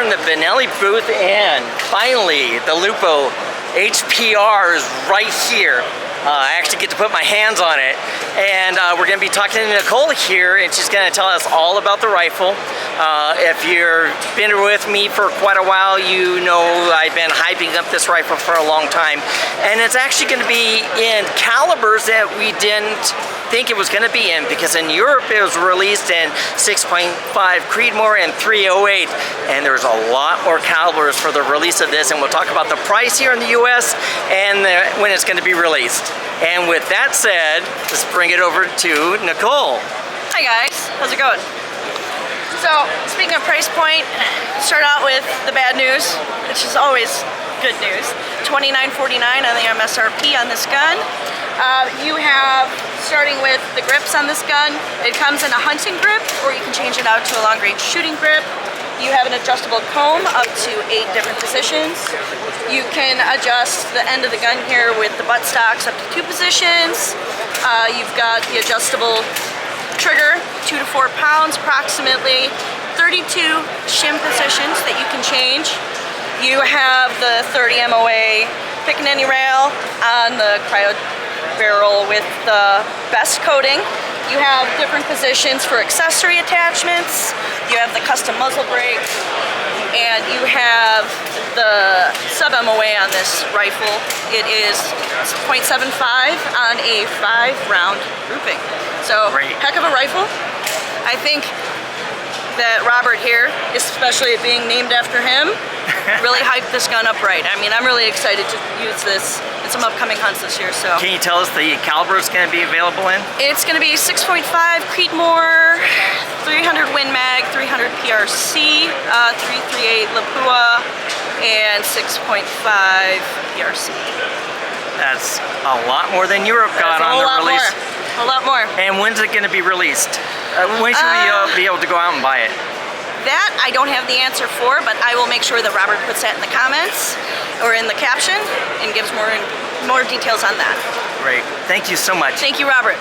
in the Benelli booth, and finally the Lupo HPR is right here. I actually get to put my hands on it, and we're going to be talking to Nicole here, and she's going to tell us all about the rifle. If you've been with me for quite a while, you know I've been hyping up this rifle for a long time, and it's actually going to be in calibers that we didn't think it was going to be in, because in Europe it was released in 6.5 Creedmoor and 308, and there's a lot more calibers for the release of this, and we'll talk about the price here in the US and when it's going to be released. And with that said, let's bring it over to Nicole. Hi guys, how's it going? So, speaking of price point, start out with the bad news, which is always good news. $29.49 on the MSRP on this gun. You have, starting with the grips on this gun, it comes in a hunting grip, or you can change it out to a long-range shooting grip. You have an adjustable comb up to 8 different positions. You can adjust the end of the gun here with the butt stocks up to 2 positions. You've got the adjustable trigger, 2 to 4 pounds approximately, 32 shim positions that you can change. You have the 30 MOA pickaninny rail on the cryo barrel with the BE.S.T coating. You have different positions for accessory attachments. You have the custom muzzle brake, and you have the sub MOA on this rifle. It is 0.75 on a 5-round grouping. So, heck of a rifle. I think that Robert here, especially it being named after him, really hyped this gun up right. I mean, I'm really excited to use this in some upcoming hunts this year. So, can you tell us the caliber it's going to be available in? It's going to be 6.5 Creedmoor, 300 Win Mag, 300 PRC, 338 Lupo, and 6.5 PRC. That's a lot more than Europe got on the release. A lot more. And when's it going to be released? When should we be able to go out and buy it? That I don't have the answer for, but I will make sure that Robert puts that in the comments or in the caption and gives more details on that. Great. Thank you so much. Thank you, Robert.